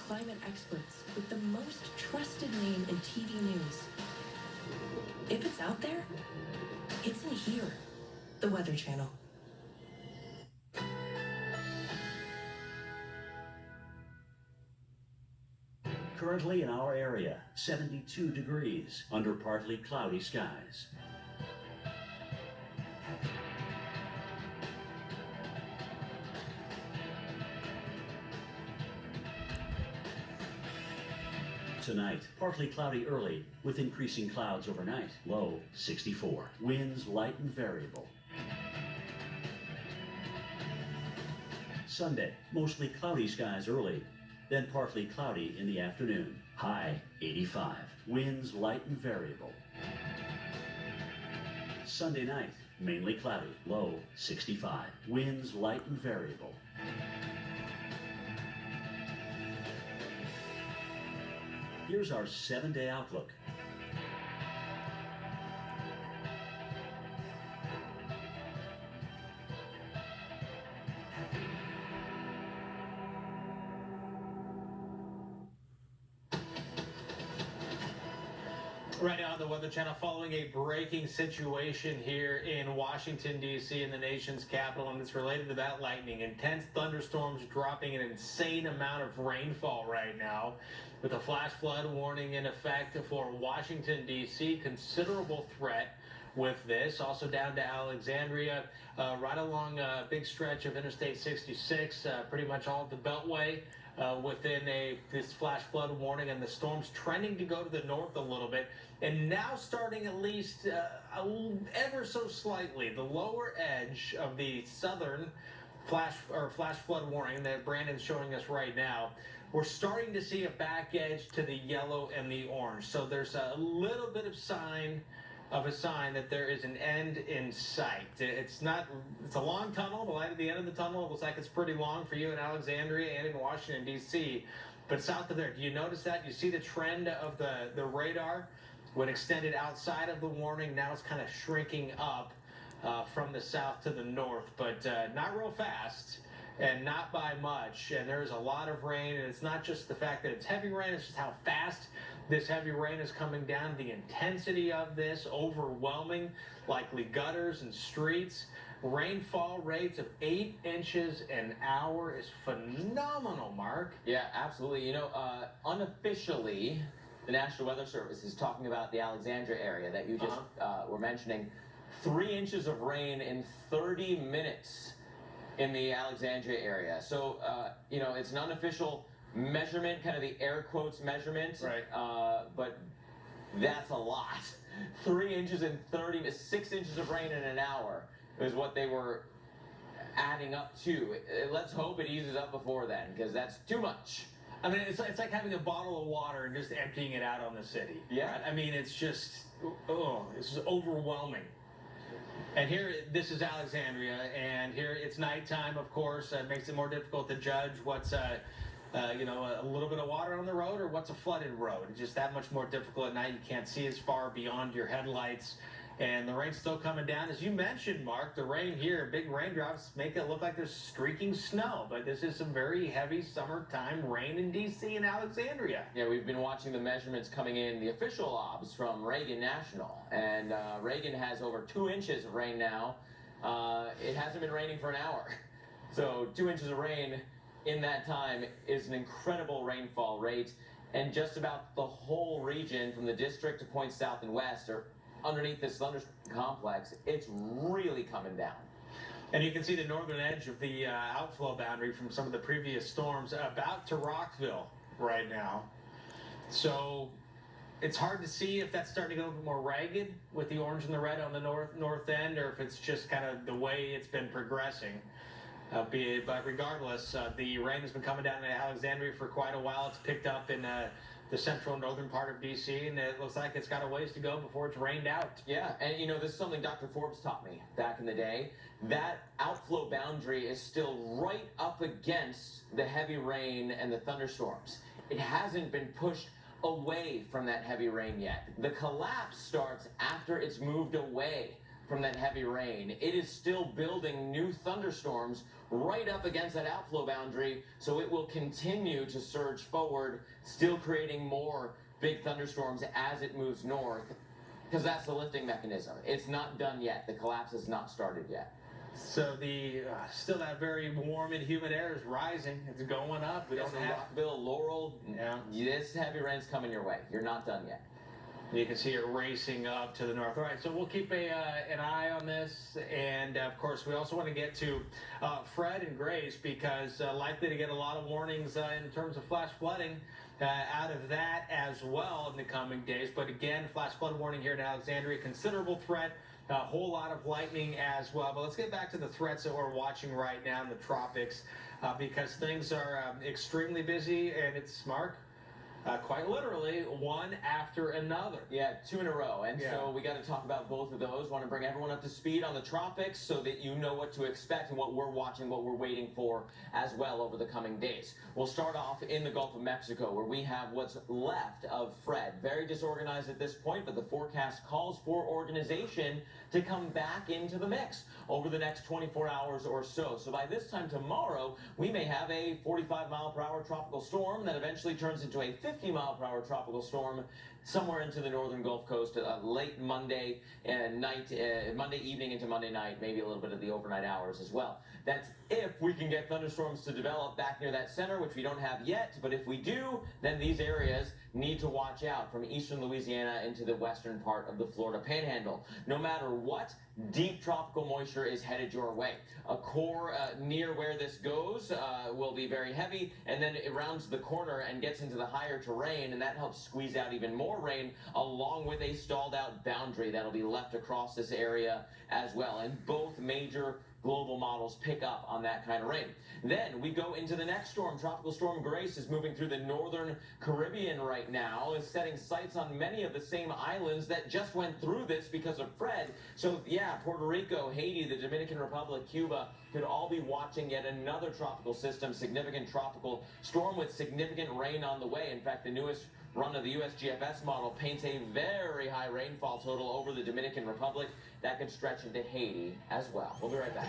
climate experts with the most trusted name in TV news. If it's out there, it's in here, the Weather Channel. Currently in our area, 72 degrees under partly cloudy skies. Tonight, partly cloudy early with increasing clouds overnight. Low 64. Winds light and variable. Sunday, mostly cloudy skies early, then partly cloudy in the afternoon. High 85. Winds light and variable. Sunday night, mainly cloudy. Low 65. Winds light and variable. Here's our 7-day outlook. Right now on the Weather Channel, following a breaking situation here in Washington, D.C., in the nation's capital, and it's related to that lightning. Intense thunderstorms dropping an insane amount of rainfall right now, with a flash flood warning in effect for Washington, D.C. Considerable threat with this. Also down to Alexandria, right along a big stretch of Interstate 66, pretty much all of the Beltway. Within this flash flood warning, and the storm's trending to go to the north a little bit, and now starting at least ever so slightly the lower edge of the southern flash flood warning that Brandon's showing us right now. We're starting to see a back edge to the yellow and the orange, so there's a little bit of a sign that there is an end in sight. It's a long tunnel. The light at the end of the tunnel looks like it's pretty long for you in Alexandria and in Washington, D.C. But south of there, do you notice that? You see the trend of the radar when extended outside of the warning. Now it's kind of shrinking up from the south to the north, but not real fast and not by much. And there's a lot of rain, and it's not just the fact that it's heavy rain, it's just how fast this heavy rain is coming down. The intensity of this, overwhelming, likely gutters and streets. Rainfall rates of 8 inches an hour is phenomenal, Mark. Yeah, absolutely. You know, unofficially, the National Weather Service is talking about the Alexandria area that you just were mentioning. 3 inches of rain in 30 minutes in the Alexandria area. So, you know, it's an unofficial measurement, kind of the air quotes measurement, right? But that's a lot. 3 inches in 30, 6 inches of rain in an hour is what they were adding up to. Let's hope it eases up before then, because that's too much. I mean, it's like having a bottle of water and just emptying it out on the city. Yeah. Right? I mean, it's just, this is overwhelming. And here, this is Alexandria, and here it's nighttime, of course. It makes it more difficult to judge what's you know, a little bit of water on the road or what's a flooded road. It's just that much more difficult at night. You can't see as far beyond your headlights. And the rain's still coming down. As you mentioned, Mark, the rain here, big raindrops make it look like there's streaking snow. But this is some very heavy summertime rain in D.C. and Alexandria. Yeah, we've been watching the measurements coming in, the official obs from Reagan National. And Reagan has over 2 inches of rain now. It hasn't been raining for an hour. So 2 inches of rain in that time is an incredible rainfall rate, and just about the whole region from the district to points south and west are underneath this thunderstorm complex. It's really coming down. And you can see the northern edge of the outflow boundary from some of the previous storms about to Rockville right now. So it's hard to see if that's starting to get a little bit more ragged with the orange and the red on the north end, or if it's just kind of the way it's been progressing. But regardless, the rain has been coming down in Alexandria for quite a while. It's picked up in the central and northern part of D.C., and it looks like it's got a ways to go before it's rained out. Yeah, and you know, this is something Dr. Forbes taught me back in the day. That outflow boundary is still right up against the heavy rain and the thunderstorms. It hasn't been pushed away from that heavy rain yet. The collapse starts after it's moved away from that heavy rain, it is still building new thunderstorms right up against that outflow boundary, so it will continue to surge forward, still creating more big thunderstorms as it moves north, because that's the lifting mechanism. It's not done yet. The collapse has not started yet. So the still that very warm and humid air is rising. It's going up. We don't have Rockville, Laurel. Yeah. This heavy rain's coming your way. You're not done yet. You can see it racing up to the north. All right, so we'll keep an eye on this. And, of course, we also want to get to Fred and Grace because likely to get a lot of warnings in terms of flash flooding out of that as well in the coming days. But, again, flash flood warning here in Alexandria, considerable threat. A whole lot of lightning as well. But let's get back to the threats that we're watching right now in the tropics because things are extremely busy, and it's, Mark, quite literally, one after another. Yeah, 2 in a row. And Yeah. so we got to talk about both of those. Want to bring everyone up to speed on the tropics so that you know what to expect and what we're watching, what we're waiting for as well over the coming days. We'll start off in the Gulf of Mexico where we have what's left of Fred. Very disorganized at this point, but the forecast calls for organization to come back into the mix over the next 24 hours or so. So by this time tomorrow, we may have a 45-mile-per-hour tropical storm that eventually turns into a 50-mile-per-hour tropical storm somewhere into the northern Gulf Coast late Monday night, Monday evening into Monday night, maybe a little bit of the overnight hours as well. That's if we can get thunderstorms to develop back near that center, which we don't have yet. But if we do, then these areas need to watch out from eastern Louisiana into the western part of the Florida Panhandle. No matter what, deep tropical moisture is headed your way. A core near where this goes will be very heavy, and then it rounds the corner and gets into the higher terrain, and that helps squeeze out even more rain, along with a stalled out boundary that'll be left across this area as well. And both major global models pick up on that kind of rain. Then we go into the next storm. Tropical Storm Grace is moving through the northern Caribbean right now, is setting sights on many of the same islands that just went through this because of Fred. So yeah, Puerto Rico, Haiti, the Dominican Republic, Cuba could all be watching yet another tropical system, significant tropical storm with significant rain on the way. In fact, the newest run of the USGFS model paints a very high rainfall total over the Dominican Republic that could stretch into Haiti as well. We'll be right back.